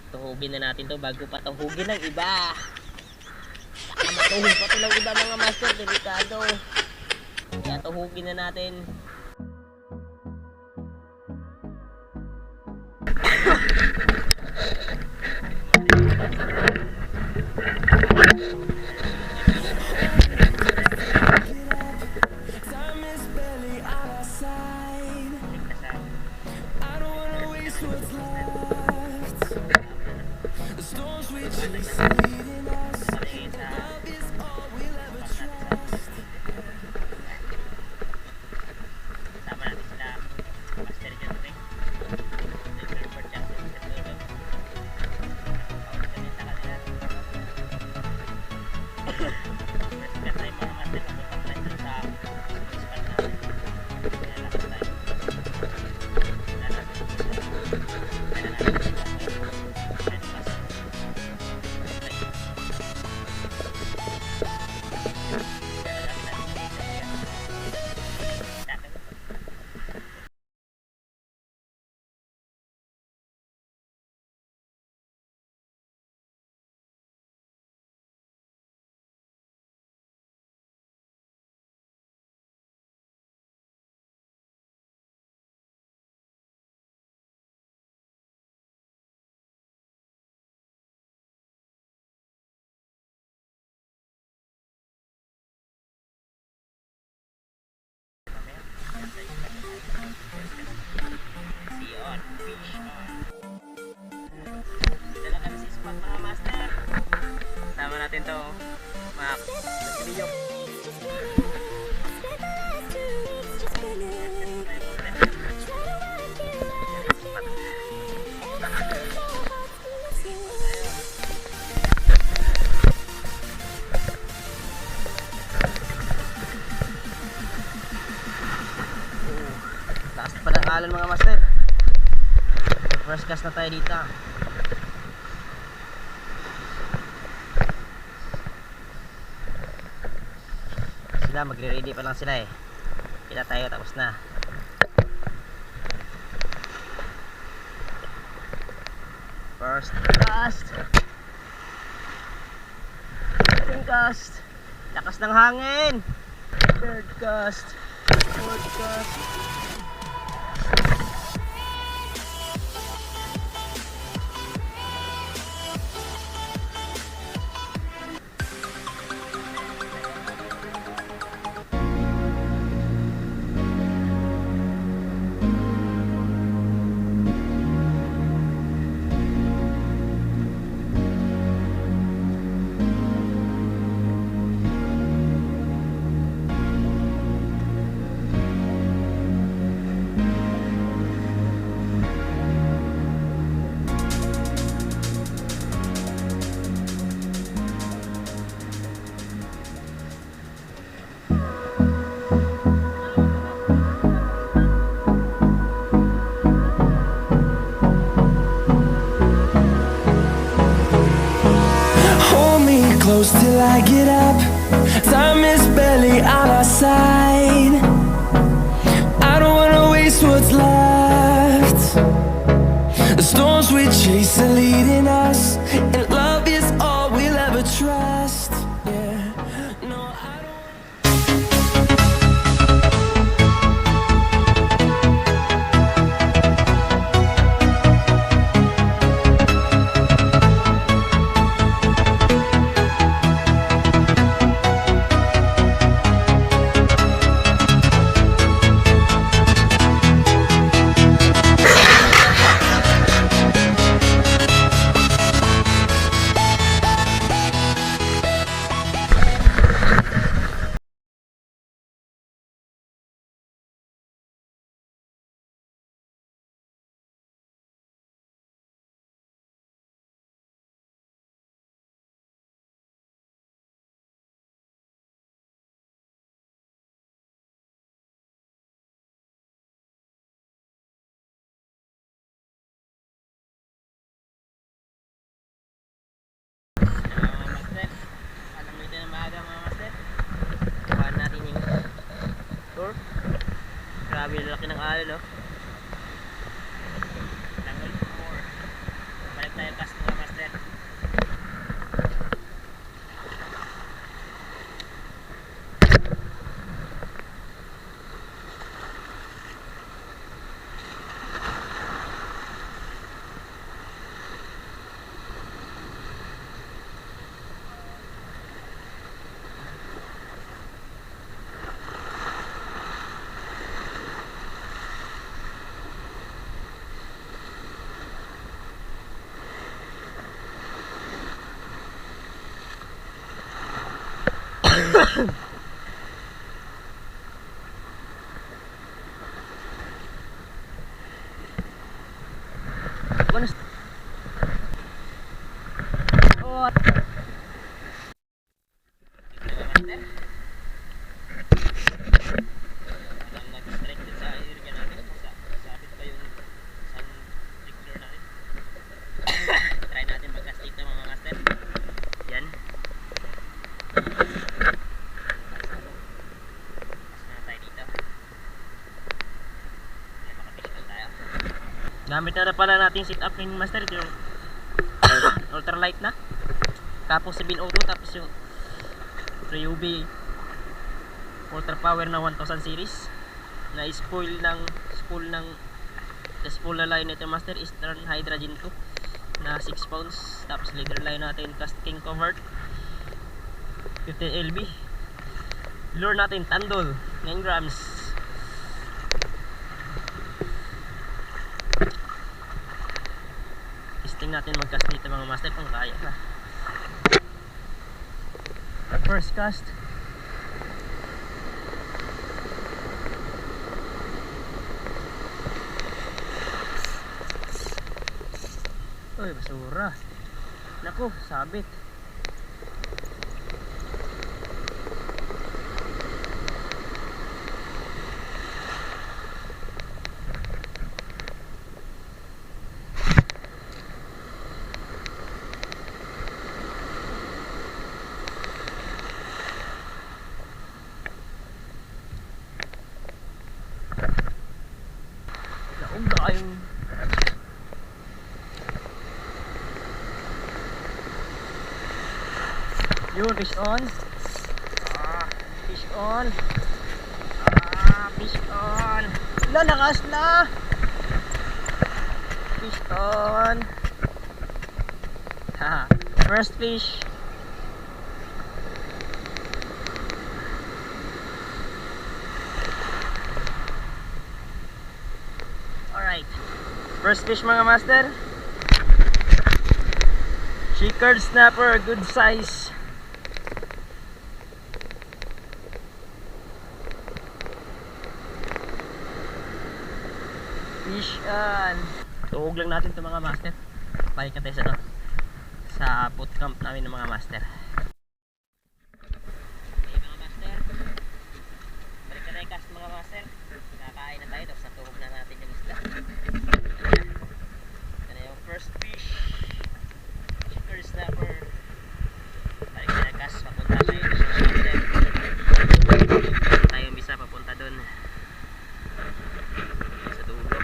Tuhugin na natin to bago pa tuhugin ng iba. Baka matuhog pa to ng iba mga master, delikado. Kaya tuhugin na natin. Fish on. Dala kami sa spot mga master. Sama natin to, Mac. Video. Lakas pa ng alon mga master. First cast na tayo dito. Sila magre-ready pa lang sila eh. Kita tayo tapos na. First cast. Second cast. Lakas ng hangin. Third cast. Fourth cast. Close till I get up. Time is barely on our side. I don't wanna waste what's left. The storms we chase are leading us, and love is all we'll ever trust. Yeah, no, I don't. Bonus. Oh. Nag-strike din sa area natin. Sabit pa yung sun fixer natin. Try natin pagka-stick ng mga master. Yan. Gamit na pala natin sit up ng master ito yung ultralight na, tapos 702, tapos yung Ryobi ultra power na 1000 series na spool na line nito master, Eastern Hydrogen 2 na 6 pounds, tapos leader line natin Cast King Covert 15 LB, lure natin Tandol 9 grams. Testing natin mag-cast dito mga master kung kaya na. First cast. Uy, basura. Naku, sabit. Yun, fish on. Fish on. Fish on. Wala, nakas na. Fish on. First fish. Alright. First fish mga master. Checkered snapper, good size. Fish on. Tuog lang natin ito mga master. Balik na tayo sa boot camp namin ng mga master. Okay mga master, balik na tayo cast mga master. Nakakain na tayo, tapos natuhog na natin yung isda. Yan na yung first fish. Checkered snapper. Balik na tayo cast, papunta sa yun mga master. Tayo bisa papunta dun sa dulo.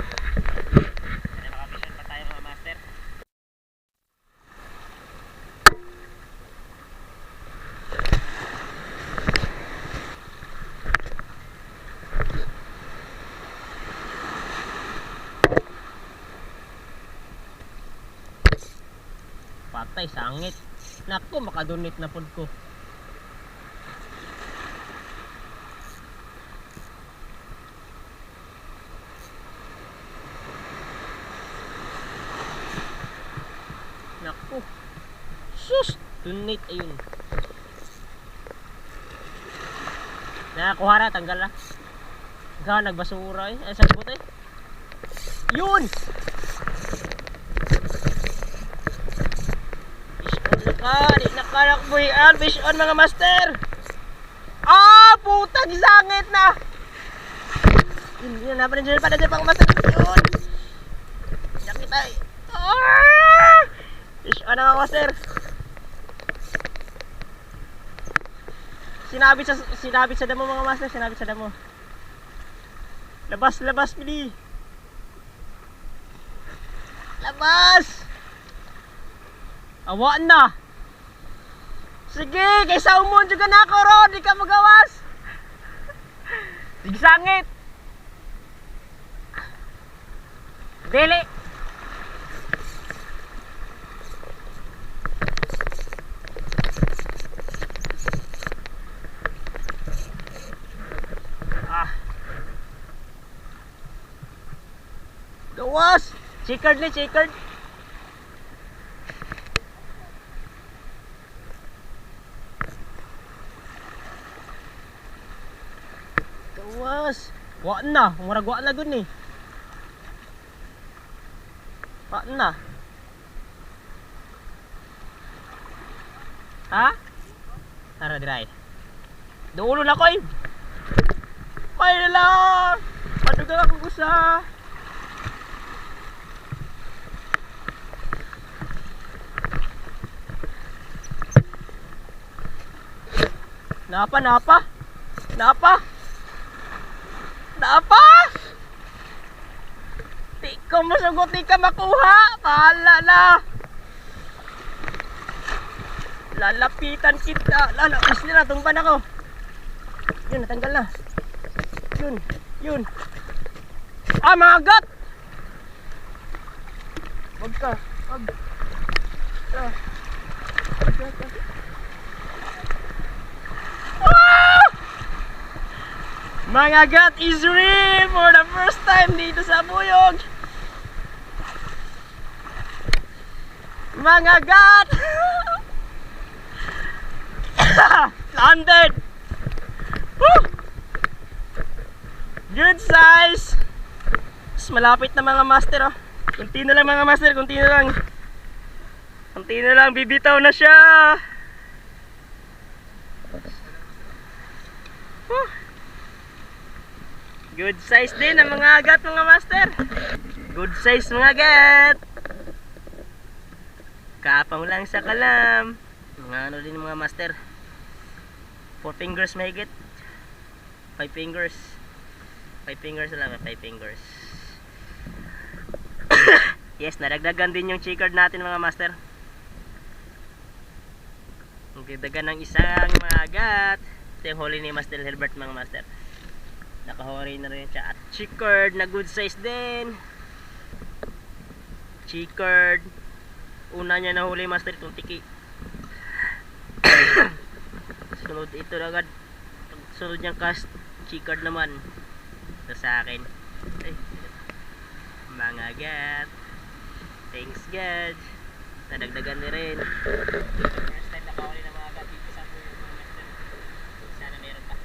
Kaya makapisyon pa tayo mga master. Patay, sangit. Naku, makadonate na pod ko. Naku. Sus! Donate, ayun. Nakakuha na, tanggal na. Ikaw, nagbasura eh. Ay, sagot eh. Yun! Fish on na ka. Di nakarakbuyan. Fish on mga master. Putang sangit na. Yun na pa rin dyan. Para dyan mga master. Yun. Nakita eh. Fish on na mga master. Sinabit sa damo mga master. Sinabit sa damo. Labas, pili. Labas! Awaan na! Sige, kaysa umon juga na ako ron, di ka magawas! Sige sangit! Dili! Gawas! Checkered ni, checkered! Wa na, murag wa na gud ni. Wa na. Ha? Tara diray. Dulo na ko eh. May lang. Padugang ako gusa. Napa. Di ko masugot, di ka makuha. Pahala na. Lalapitan kita. Lalapis nila, tumban ako. Yun, natanggal na. Yun. Ah, magat! Wag ka. Mga gat is real for the first time dito sa Buyog. Mga gat! Landed! Woo! Good size! Mas malapit na mga master oh. Kunti na lang mga master, kunti na lang, bibitaw na siya. Woo! Good size din ang mga agat mga master. Good size mga agat. Kapang lang sa kalam. Mga ano din mga master. 4 fingers mahigit. 5 fingers. 5 fingers lang, 5 fingers. Yes, naragdagan din yung chicard natin mga master. Nagdagdagan ng isang mga agat. Ito yung huli ni Master Hilbert mga master. Nakahori na rin siya. At chicard na good size din. Chicard. Una niya nahuli master itong tiki. Sunod ito na agad. Sunod niyang cast chicard naman. Ito sa akin. Ay. Mga gat. Thanks God. Nadagdagan na rin. First time nakahuli ng mga gat dito sa Buyog mga master. Sana meron pa.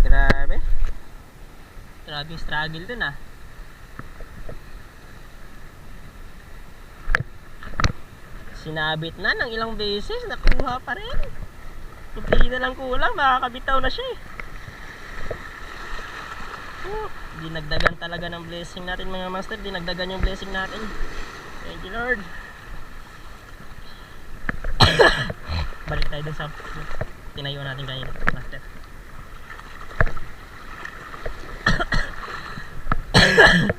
Grabe. Grabe yung struggle dun ah. Sinabit na ng ilang beses, nakuha pa rin. Kunti na lang kulang, makakabitaw na siya eh. Dinagdagan talaga ng blessing natin mga master. Dinagdagan yung blessing natin. Thank you Lord. Balik tayo dun sa tinayo natin kanina master.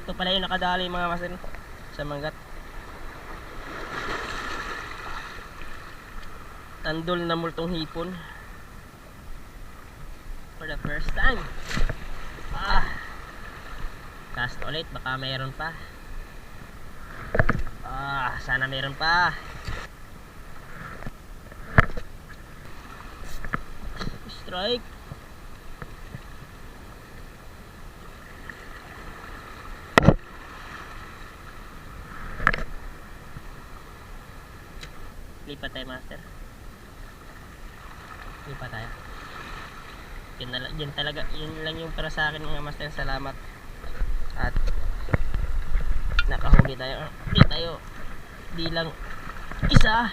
Ito pala yung nakadali mga master sa manggat. Tandol na multong hipon for the first time. Cast ulit, baka mayroon pa. Sana mayroon pa. Strike. Lipat tayo master. Lipat tayo. Yun talaga, yun lang yung para sa akin mga master. Salamat. At nakahuli tayo. Di lang isa,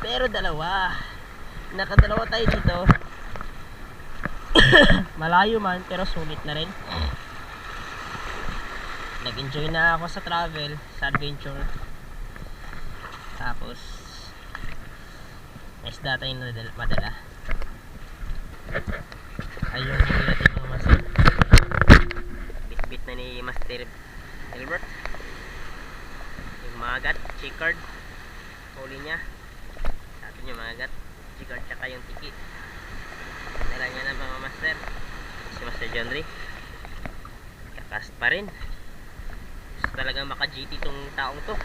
pero dalawa. Nakadalawa tayo dito. Malayo man, pero sulit na rin. Nag-enjoy na ako sa travel, sa adventure. Tapos may isda tayong madala. Ayun huli natin mga master. Bit na ni Master Hilbert yung magat, chicard huli niya sa atin yung magat, chicard tsaka yung tiki. Dala niya na mga master si Master John Ray. Kakast pa rin. Gusto talagang maka-GT tong taong to.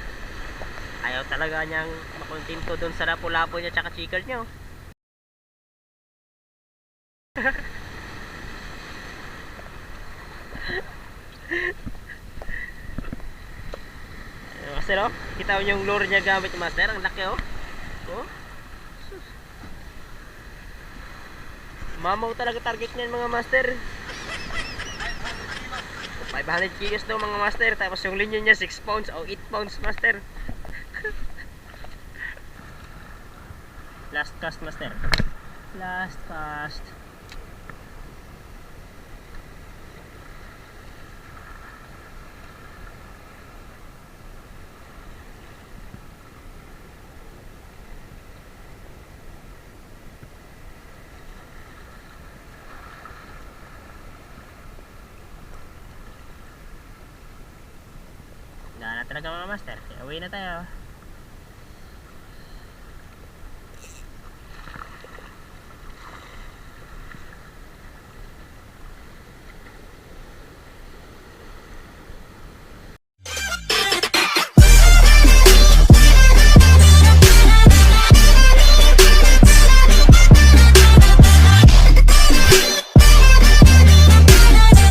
Ayaw talaga niyang makontinto doon sa lapo-lapo niya tsaka chicard niya. Master oh, kita mo yung lure niya gamit yung master, ang laki oh. Mamaw talaga target niyan mga master. 500 kilos daw mga master. Tapos yung linya niya 6 pounds o 8 pounds master. Last cast master. Last cast. Wala na talaga mga master. Kaya uwi na tayo.